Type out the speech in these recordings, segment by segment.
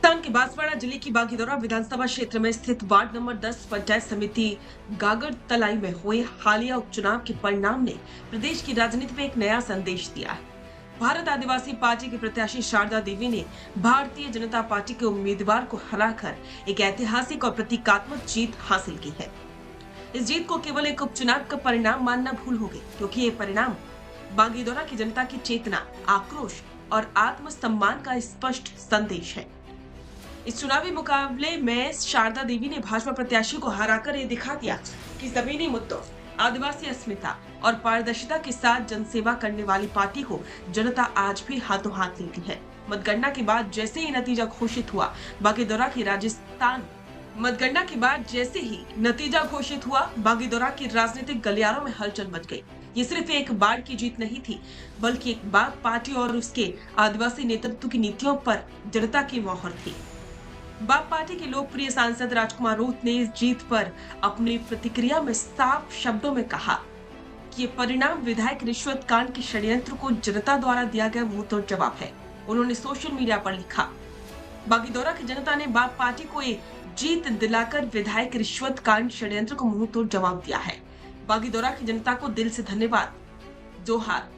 राजस्थान के बांसवाड़ा जिले की बागीदौरा विधानसभा क्षेत्र में स्थित वार्ड नंबर 10 पंचायत समिति गागड़ तलाई में हुए हालिया उपचुनाव के परिणाम ने प्रदेश की राजनीति में एक नया संदेश दिया है। भारत आदिवासी पार्टी के प्रत्याशी शारदा देवी ने भारतीय जनता पार्टी के उम्मीदवार को हराकर एक ऐतिहासिक और प्रतीकात्मक जीत हासिल की है। इस जीत को केवल एक उपचुनाव का परिणाम मानना भूल हो गई, क्योंकि ये परिणाम बागीदौरा की जनता की चेतना, आक्रोश और आत्मसम्मान का स्पष्ट संदेश है। इस चुनावी मुकाबले में शारदा देवी ने भाजपा प्रत्याशी को हराकर ये दिखा दिया कि जमीनी मुद्दों, आदिवासी अस्मिता और पारदर्शिता के साथ जनसेवा करने वाली पार्टी को जनता आज भी हाथों हाथ लेती है। मतगणना के बाद जैसे ही नतीजा घोषित हुआ, बागीदौरा बागीदौरा की राजनीतिक गलियारों में हलचल मच गई। ये सिर्फ एक बार की जीत नहीं थी, बल्कि एक बार पार्टी और उसके आदिवासी नेतृत्व की नीतियों पर जनता की मोहर थी। बाप पार्टी के लोकप्रिय सांसद राजकुमार रोत ने इस जीत पर अपनी प्रतिक्रिया में साफ शब्दों में कहा कि ये परिणाम विधायक रिश्वत कांड के षड्यंत्र को जनता द्वारा दिया गया मुंहतोड़ जवाब है। उन्होंने सोशल मीडिया पर लिखा, बागीदौरा की जनता ने बाप पार्टी को ये जीत दिलाकर विधायक रिश्वत कांड षड्यंत्र को मुंहतोड़ जवाब दिया है। बागीदौरा की जनता को दिल से धन्यवाद। जोहार,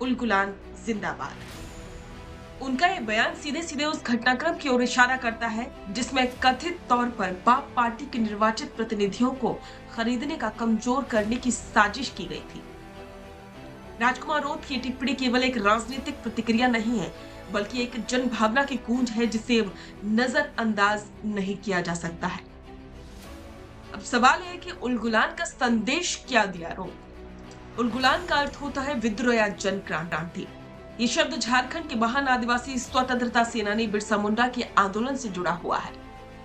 उलगुलान जिंदाबाद। उनका ये बयान सीधे सीधे उस घटनाक्रम की ओर इशारा करता है जिसमें कथित तौर पर बाप पार्टी के निर्वाचित प्रतिनिधियों को खरीदने का कमजोर करने की साजिश की गई थी। राजकुमार रोत की टिप्पणी केवल एक राजनीतिक प्रतिक्रिया नहीं है, बल्कि एक जन भावना की गूंज है जिसे नजरअंदाज नहीं किया जा सकता है। अब सवाल है कि उलगुलान का संदेश क्या दिया रोत? उलगुलान का अर्थ होता है विद्रोह या जन क्रांति। ये शब्द झारखंड के महान आदिवासी स्वतंत्रता सेनानी बिरसा मुंडा के आंदोलन से जुड़ा हुआ है।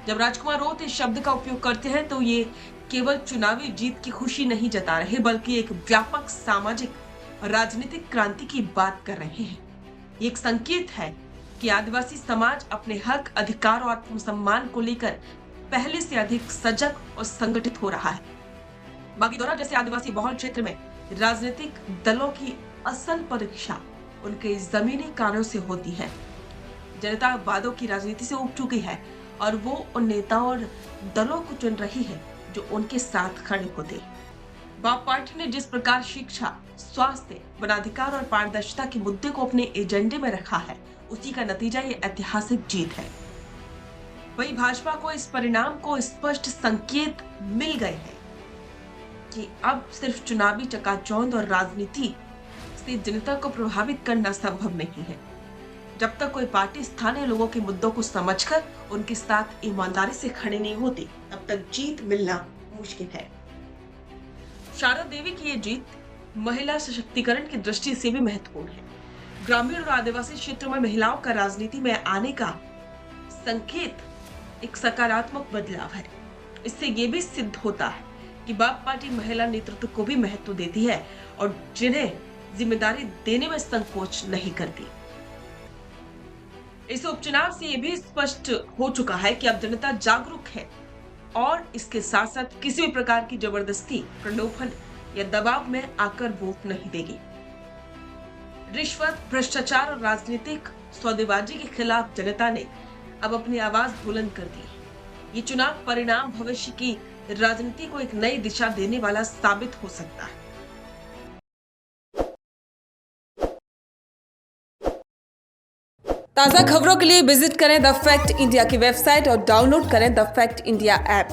जब राजकुमार रोत इस शब्द का उपयोग करते हैं तो ये केवल चुनावी जीत की खुशी नहीं जता रहे, बल्कि एक व्यापक सामाजिक राजनीतिक क्रांति की बात कर रहे हैं। ये एक संकेत है कि आदिवासी समाज अपने हक, अधिकार और आत्मसम्मान को लेकर पहले से अधिक सजग और संगठित हो रहा है। बागीदौरा जैसे आदिवासी बहुल क्षेत्र में राजनीतिक दलों की असल परीक्षा उनके जमीनी कार्यों से होती है। जनता वादों की राजनीति से उब चुकी है और वो उन नेताओं और दलों को चुन रही है जो उनके साथ खड़े होते। बाप पार्टी ने जिस प्रकार शिक्षा, स्वास्थ्य, वनाधिकार और पारदर्शिता के मुद्दे को अपने एजेंडे में रखा है, उसी का नतीजा ये ऐतिहासिक जीत है। वहीं भाजपा को इस परिणाम को स्पष्ट संकेत मिल गए हैं कि अब सिर्फ चुनावी चकाचौंध और राजनीति से जनता को प्रभावित करना संभव नहीं है। जब तक कोई पार्टी स्थानीय लोगों के मुद्दों को समझकर उनके साथ ईमानदारी से खड़े नहीं होती, तब तक जीत मिलना मुश्किल है। शारदा देवी की ये जीत महिला सशक्तिकरण की दृष्टि से भी महत्वपूर्ण है। ग्रामीण और आदिवासी क्षेत्रों में महिलाओं का राजनीति में आने का संकेत एक सकारात्मक बदलाव है। इससे ये भी सिद्ध होता है कि बाप पार्टी महिला नेतृत्व को भी महत्व देती है और जिन्हें जिम्मेदारी देने में संकोच नहीं करती। इस उपचुनाव से यह भी स्पष्ट हो चुका है कि अब जनता जागरूक है और इसके साथ साथ किसी भी प्रकार की जबरदस्ती, प्रलोभन या दबाव में आकर वोट नहीं देगी। रिश्वत, भ्रष्टाचार और राजनीतिक सौदेबाजी के खिलाफ जनता ने अब अपनी आवाज बुलंद कर दी। ये चुनाव परिणाम भविष्य की राजनीति को एक नई दिशा देने वाला साबित हो सकता है। ताज़ा खबरों के लिए विजिट करें द फैक्ट इंडिया की वेबसाइट और डाउनलोड करें द फैक्ट इंडिया ऐप।